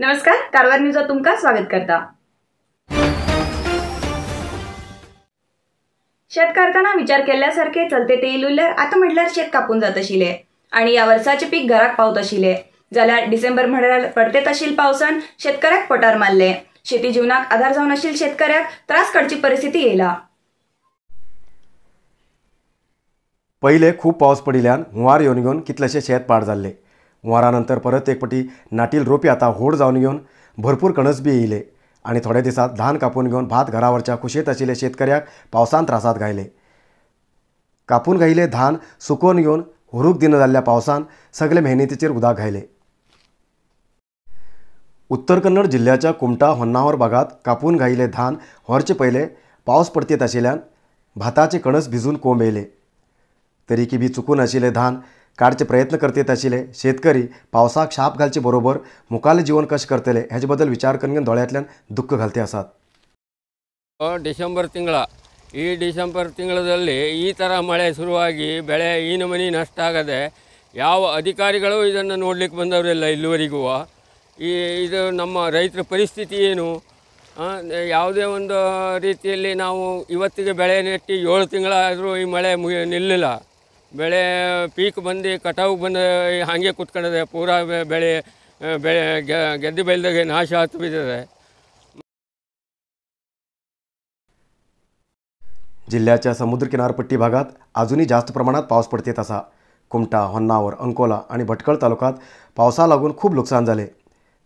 नमस्कार, कारवार न्यूज तुमका स्वागत करता। शेत करताना विचार केल्यासारखे चलते ते इल्ल्यार आता म्हटल्यार शेत कापून जात आशिल्ले आणि या वर्षाचे पीक घराक पावत आशिल्ले जाल्यार डिसेंबर म्हटल्यार पडतेत आशिल्ले पावसान शेतकऱ्याक पोटार मारले। शेती जीवनाक आधार जावन आशिल्ल्या शेतकऱ्याक त्रास काडची परिस्थिती येयला। पहिले खूप पाऊस पडिल्ल्यान हुंवार येवन घेवन कितलेशे शेत पाड जाल्ले। हुंवारानंतर परत एक पटी नाटील रोपी आता होड जावन घेवन भरपूर कणस बी येयले आणि थोड्या दिसात धान कापून घेवन भात घरावरच्या कुशेत आशिल्ले शेतकऱ्याक पावसान त्रासात घायले। कापून घायिल्ले धान सुकोवन घेवन हुरूक दिना जाल्ल्या पावसान सगळे मेहनतीचेर उदक घायले। उत्तर कन्नड जिल्ह्याच्या कुमटा होन्नावर भागात कापून घायिल्ले धान व्हरचे पहिले पावस पडतीत आशिल्ल्यान भाताचे कणस भिजून कोंब येयले। तरीकी बी चुकून आशिल्ले धान काडचे प्रयत्न करतीत आशिल्ले शेतकरी पावसाक शाप घालचे बरोबर मुखाले जीवन कशें करतले हेजे बद्दल विचार करून दोळ्यांतल्यान दुःख घालते आसात। ಡಿಸೆಂಬರ್ ತಿಂಗಳಲ್ಲಿ ಈ ಥರ ಮಳೆ ಶುರುವಾಗಿ ಬೆಳೆ ಈ ನಮೂನಿ ನಷ್ಟ ಆಗದೆ ಯಾವ ಅಧಿಕಾರಿಗಳು ಇದನ್ನು ನೋಡಲಿಕ್ಕೆ ಬಂದವರಿಲ್ಲ ಇಲ್ಲಿವರೆಗೂ। ಇದು ನಮ್ಮ ರೈತರ ಪರಿಸ್ಥಿತಿ ಏನು? ಯಾವುದೇ ಒಂದು ರೀತಿಯಲ್ಲಿ ನಾವು ಇವತ್ತಿಗೆ ಬೆಳೆ ನೆಟ್ಟಿ 7 ತಿಂಗಳಾದರೂ ಈ ಮಳೆ ನಿಲ್ಲಿಲ್ಲ। ಬೆಳೆ ಪೀಕ್ ಬಂದು ಕಟಾವು ಬಂದು ಹಾಗೆ ಕೂತ್ಕೊಂಡಿದೆ, ಪೂರಾ ಬೆಳೆ ಗೆದ್ದೆ ಬೈಲ್ದಾಗೆ ನಾಶ ಆತು ಬಿದ್ದಿದೆ। जिल्ह्याच्या समुद्र किनारपट्टी भागात अजूनही जास्त प्रमाणात पाऊस पडतेत असा। कुमटा, होन्नावर, अंकोला आणि भटकळ तालुक्यात पावसा लागून खूप नुकसान झाले।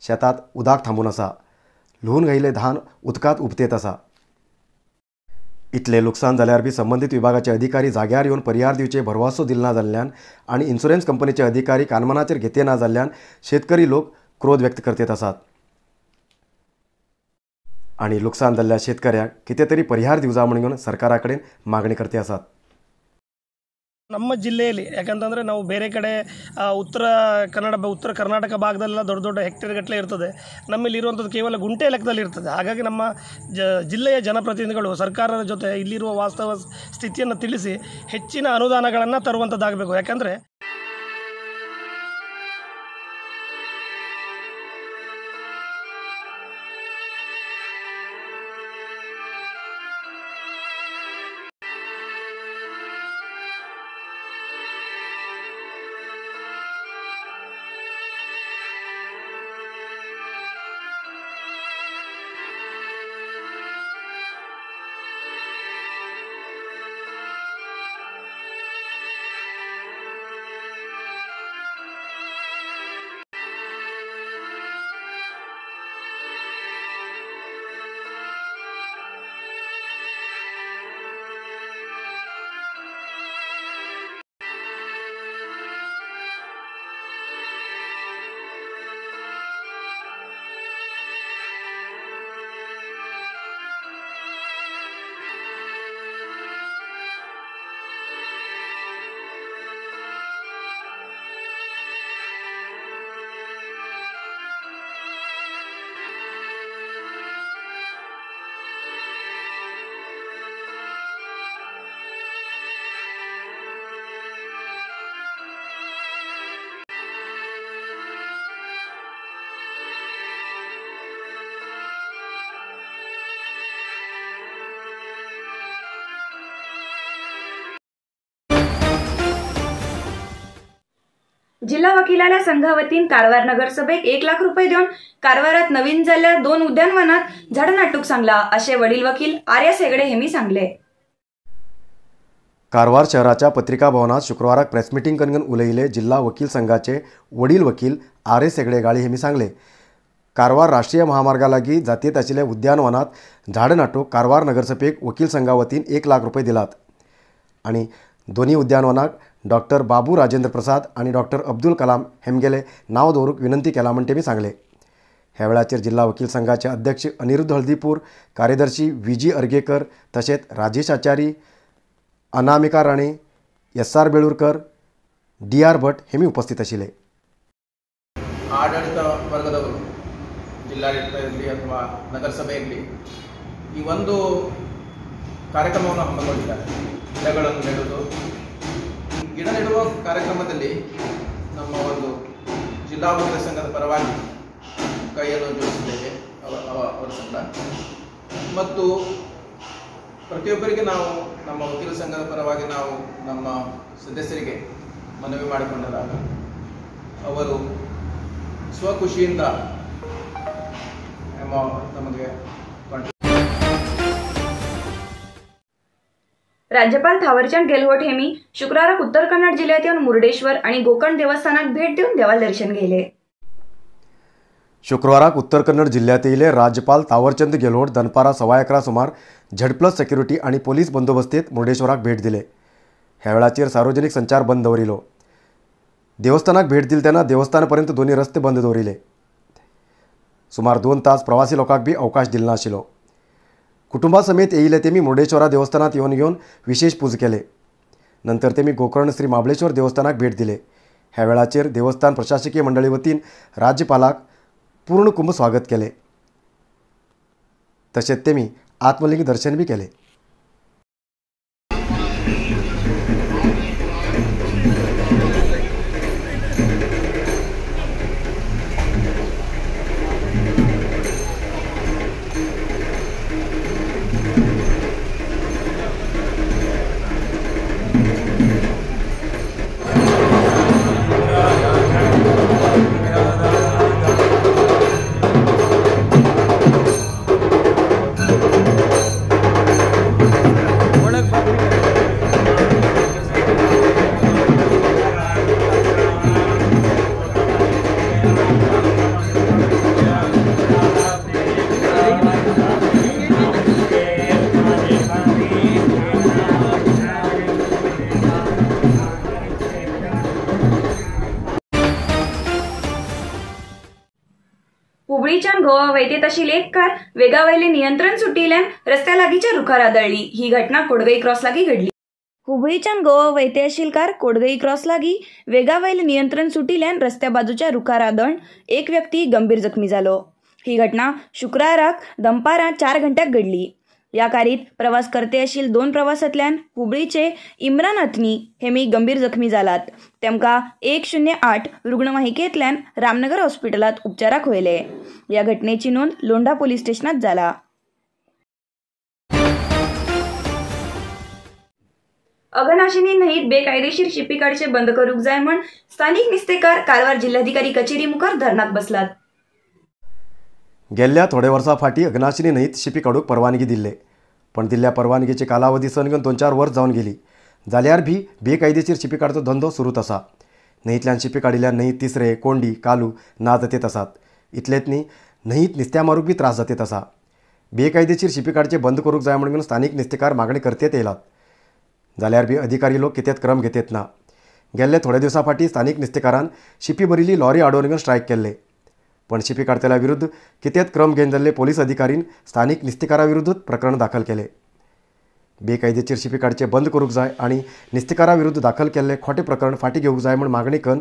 शेतात उदक थांबून असा, लुहून घायिल्ले धान उदकात उबतेत असा। इतले नुकसान जाल्यार बी संबंधित विभागाचे अधिकारी जाग्यार येवन परिहार दिवचे भरवसो दिलो ना जाल्ल्यान आणि इन्शुरन्स कंपनीचे अधिकारी कानमनाचेर घेते ना जाल्ल्यान शेतकरी लोक क्रोध व्यक्त करतेत आसात आणि नुकसान जाल्ल्या शेतकऱ्याक कितें तरी परिहार दिवजा म्हणून सरकारा कडेन मागणी करते आसात। ನಮ್ಮ ಜಿಲ್ಲೆಯಲ್ಲಿ ಯಾಕಂತಂದರೆ ನಾವು ಬೇರೆ ಕಡೆ ಉತ್ತರ ಕರ್ನಾಟಕ ಭಾಗದಲ್ಲೆಲ್ಲ ದೊಡ್ಡ ದೊಡ್ಡ ಹೆಕ್ಟೇರ್ ಗಟ್ಟಲೆ ಇರ್ತದೆ, ನಮ್ಮಲ್ಲಿ ಇರುವಂಥದ್ದು ಕೇವಲ ಗುಂಟೆ ಲೆಕ್ಕದಲ್ಲಿ ಇರ್ತದೆ। ಹಾಗಾಗಿ ನಮ್ಮ ಜಿಲ್ಲೆಯ ಜನಪ್ರತಿನಿಧಿಗಳು ಸರ್ಕಾರದ ಜೊತೆ ಇಲ್ಲಿರುವ ವಾಸ್ತವ ಸ್ಥಿತಿಯನ್ನು ತಿಳಿಸಿ ಹೆಚ್ಚಿನ ಅನುದಾನಗಳನ್ನು ತರುವಂಥದ್ದಾಗಬೇಕು। ಯಾಕಂದರೆ जिल्हा वकिलाल्या संघावतीन कारवार नगरसभेक 1 लाख रुपये देऊन कारवारात नवीन जाल्ल्या 2 उद्यानवनात झाड नाटूक सांगला असे वडील वकील आर्या सेगडे हेमी सांगले। कारवार शहराच्या पत्रिका भवनात शुक्रवाराक प्रेस मीटिंग करून उलयिल्ले जिल्हा वकील संघाचे वडील वकील आर्य सेगडे गाळी हेमी सांगले। कारवार राष्ट्रीय महामार्गा लागीं जातीत आशिल्ल्या उद्यानवनात झाड नाटूक कारवार नगरसभेक वकील संघावतीन 1 लाख रुपये दिलात आणि दोन्ही उद्यानवनाक डॉक्टर बाबू राजेंद्र प्रसाद आणि डॉक्टर अब्दुल कलाम हेमगेले नाव दवरूक विनंती केला म्हण तेमी सांगले। ह्या वेळाचेर जिल्हा वकील संघाचे अध्यक्ष अनिरुद्ध हळदीपूर, कार्यदर्शी विजी अर्गेकर तसेच राजेश आचारी, अनामिका राणे, SR बेळूरकर, DR भट हेमी उपस्थित आशिल्ले। ಆಡಳಿತ ವರ್ಗದವರು ಜಿಲ್ಲಾಡಳಿತದಲ್ಲಿ ಅಥವಾ ನಗರಸಭೆಯಲ್ಲಿ ಈ ಒಂದು ಕಾರ್ಯಕ್ರಮವನ್ನು ಹಮ್ಮಿಕೊಂಡಿದ್ದಾರೆ। ಗಿಡಗಳನ್ನು ನೆಡುವುದು, ಗಿಡ ನೆಡುವ ಕಾರ್ಯಕ್ರಮದಲ್ಲಿ ನಮ್ಮ ಒಂದು ಜಿಲ್ಲಾ ವಕೀಲರ ಸಂಘದ ಪರವಾಗಿ ಕೈಯನ್ನು ಜೋಡಿಸಿದ್ದೇವೆ ಅವರ ಸಂಘ ಮತ್ತು ಪ್ರತಿಯೊಬ್ಬರಿಗೆ ನಾವು ನಮ್ಮ ವಕೀಲ ಸಂಘದ ಪರವಾಗಿ ನಾವು ನಮ್ಮ ಸದಸ್ಯರಿಗೆ ಮನವಿ ಮಾಡಿಕೊಂಡಾಗ ಅವರು ಸ್ವಖುಷಿಯಿಂದ ನಮಗೆ राज्यपाल थावरचंद गेहलोत हेमी शुक्रवाराक उत्तर कन्नड जिल्ह्यात येऊन मुर्डेश्वर आणि गोकर्ण देवस्थानात भेट देऊन देवाला दर्शन घेले. शुक्रवाराक उत्तर कन्नड जिल्ह्यातील राज्यपाल तावरचंद गेहलोत दनपारा 11:15 सुमार झेड+ सेक्युरिटी आणि पोलीस बंदोबस्तीत मुर्डेश्वराक भेट दिले. ह्या वेळाचेर सार्वजनिक संचार बंद दवरिलो. देवस्थानाक भेट दिली तेन्ना देवस्थानापर्यंत दोन्ही रस्ते बंद दवरिले. सुमार 2 तास प्रवासी लोकांक बी अवकाश दिलो नाशिल्लो. कुटुंबासमेत येयले तेमी मुर्डेश्वरा देवस्थानात येवन विशेष पूजा केले. नंतर तेमी गोकर्ण श्री महाबळेश्वर देवस्थानाक भेट दिले. ह्या वेळाचेर देवस्थान प्रशासकीय मंडळी वतीन राज्यपालाक पूर्ण कुंभ स्वागत केले. तशेंच तेमी आत्मलिंग दर्शन बी केले. हुबळीच्यान गोवा वयते तशी एक कार वेगावयले नियंत्रण सुटिल्ल्यान रस्त्या लागींच्या रुखार आदळली. ही घटना कोडगई क्रॉस लागीं घडली. हुबळीच्यान गोवा वयते आशिल्ली कार कोडगई क्रॉस लागीं वेगावयले नियंत्रण सुटिल्ल्यान रस्त्या बाजूच्या रुखार आदळून एक व्यक्ती गंभीर जखमी जालो. ही घटना शुक्राराक दनपारां 4 घंट्याक घडली. या कारीत प्रवास करते आशिल्ले 2 प्रवासांतल्यान हुबळीचे इम्रान अथनी हेमी गंभीर जखमी जालात. तेमकां 108 रुग्णवाहिकेंतल्यान रामनगर हॉस्पिटलांत उपचाराक व्हयले. या घटनेची नोंद लोंढा पोलीस स्टेशनात जाला. अघनाशिनी न्हंयेत बेकायदेशीर शिपी काडचे बंद करूंक जाय म्हण स्थानिक नुस्तेकार कारवार जिल्हाधिकारी कचेरी मुखार धरणाक बसलात. गेल्ल्या थोड्या वर्सां फाटीं अघनाशिनी न्हंयेत शिपी काडूंक परवानगी दिल्ले. पण दिल्ल्या परवानगीची कालावधी सलगन 2-4 वर्स जावन गेली. जाल्यार बी बेकायदेशीर शिपी काडचो धंदो सुरूच आसा. न्हंयेंतल्यान शिपी काडिल्ल्यान न्हंयेत तिसरे, कोंडी, कालू ना जातेत आसात. इतलेंच न्ही, न्हंयेंत नुस्त्या मारूंक बी त्रास जातेत आसा. बेकायदेशीर शिपी काडचे बंद करूंक जाय म्हणून स्थानिक नुस्तेकार मागणी करतेत येयलात. जाल्यार बी अधिकारी लोक कितेंच क्रम घेतेत ना. गेल्ले थोड्या दिवसां फाटीं स्थानिक नुस्तेकारान शिपी भरिल्ली लॉरी आडोवन स्ट्रायक केल्ले. पण शिपी काडतल्या विरुद्ध कितेंच क्रम घेवन जाल्ले पोलीस अधिकारीन स्थानिक नुस्तेकारा विरुद्ध प्रकरण दाखल केले. बेकायदेशीर शिपी काडचे बंद करूंक जाय आनी नुस्तेकारा विरुद्ध दाखल केल्ले खोटे प्रकरण फाटीं घेवंक जाय म्हूण मागणी करून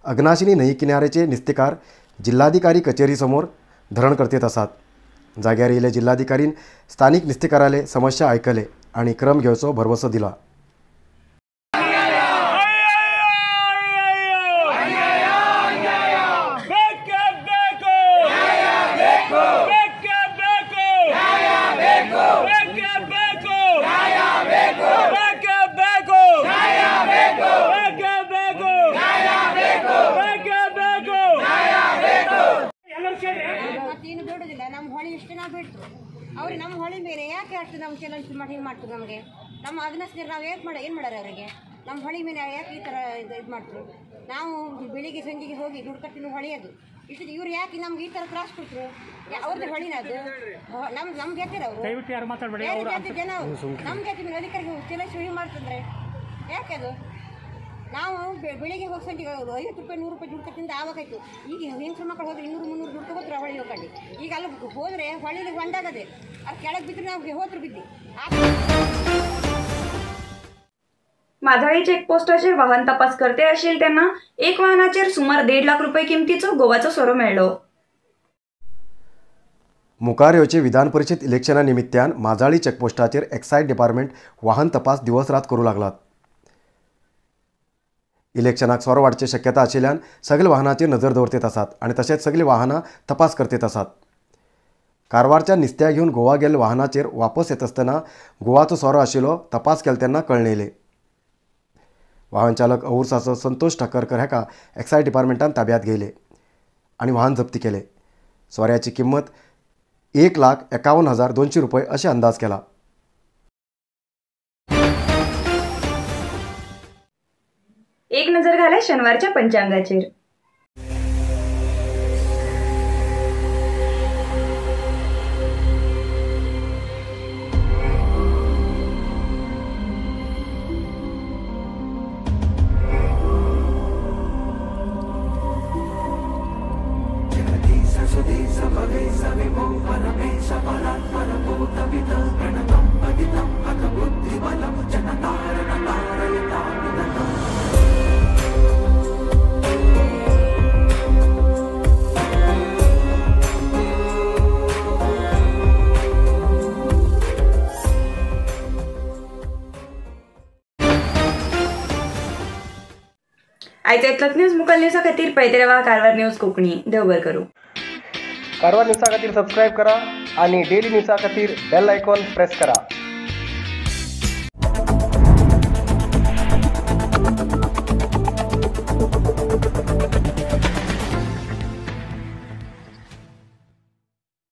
अघनाशिनी न्हंये किनाऱ्याचे नुस्तेकार जिल्हाधिकारी कचेरी समोर धरण करतेत आसात. जाग्यार येयले जिल्हाधिकारीन स्थानिक नुस्तेकाराले समस्या आयकले आनी क्रम घेवचो भरवसो दिला. ಅವ್ರಿಗೆ ನಮ್ಮ ಹೊಳಿ ಮೇಲೆ ಯಾಕೆ ಅಷ್ಟು ನಮ್ಮ ಚಲನ್ ಮಾಡಿ ಮಾಡ್ತಾರೆ ನಮಗೆ ನಮ್ಮ ಅದನ್ನ ನಾವು ಯಾಕೆ ಏನು ಮಾಡೋರು ಅವರಿಗೆ ನಮ್ಮ ಹೊಳಿ ಮೇಲೆ ಯಾಕೆ ಈ ಥರ ಇದು ಮಾಡ್ತಾರೆ ನಾವು ಬೆಳಿಗ್ಗೆ ಸಂಜೆಗೆ ಹೋಗಿ ದುಡ್ಡು ಕಟ್ಟಿನ ಹೊಳಿ ಅದು ಇಷ್ಟು ಇವ್ರು ಯಾಕೆ ನಮ್ಗೆ ಈ ಥರ ಕ್ರಾಸ್ ಕೊಟ್ಟರು ಅವ್ರದ್ದು ಹೊಳಿನ ಅದು ನಮ್ಮ ಜಾತಿರ ಅವರು ಜಾತಿ ಜನ ನಮ್ಮ ಜಾತಿ ಮೇಲೆ ಅಧಿಕಾರಿಗೆ ಚಲ ಸುಳಿ ಮಾಡ್ತಂದ್ರೆ ಯಾಕೆ ಅದು ನಾವು ಬೆಳಿಗ್ಗೆ ಹೋಗಿ ಸಂಜೆಗೆ 50 ರೂಪಾಯಿ 100 ರೂಪಾಯಿ ದುಡ್ಡು ಕಟ್ಟಿಂದ ಆವಾಗಾಯ್ತು. ಈಗ ಹೆಂಗಸರು ಮಕ್ಕಳು ಹೋದ್ರೆ 200-300 ದುಡ್ಡು ತಗೋತಾರೆ ಹೊಳಿ ಹೋಗಿ. ಈಗ ಅಲ್ಲಿ ಹೋದರೆ ಹೊಳಿಲಿ ಹೊಂಡಾಗದೆ ಅದು ಕೆಳಗೆ ಬಿದ್ದರೆ ನಾವು ಹೋದ್ರು ಬಿದ್ದು. माजाळी चेकपोस्टाचेर वाहन तपास करते आशिल्ले तेन्ना एक वाहनाचेर सुमार 1.5 लाख रुपये किमतीचो गोवाचो सोरो मेळ्ळो. मुखार येवचे विधान परिषद इलेक्शना निमित्यान माजाळी चेकपोस्टाचेर एक्सायज डिपार्टमेंट वाहन तपास दिवस रात करूं लागलात. इलेक्शनाक सोरो वाडची शक्यता आशिल्ल्यान सगळे वाहनांचेर नजर दवरतीत आसात आनी तशेंच सगळीं वाहनां तपास करतीत आसात. कारवारच्या निस्त्या घेवन गोवा गेल्ल्या वाहनाचेर वापस येत आसतना गोवाचो सोरो आशिल्लो तपास केलो तेन्ना कळयले. वाहन चालक अउर्साचो संतोष ठाकरकर हेका एक्सायज डिपार्टमेंटान ताब्यात घेयले आनी वाहन जप्ती केले. सोऱ्याची किंमत 1,51,200 रुपये अशें अंदाज केला. एक नजर घाला शनिवारच्या पंचांगाचेर. आयच्या इतलोच न्यूज मुखार न्यूजा खातीर पळयत रावा कारवार न्यूज कोंकणी. देव बरें करूं. कारवार न्यूजा खातीर सबस्क्रायब करा आणि डेली न्यूजा खातीर बेल आयकॉन प्रेस करा.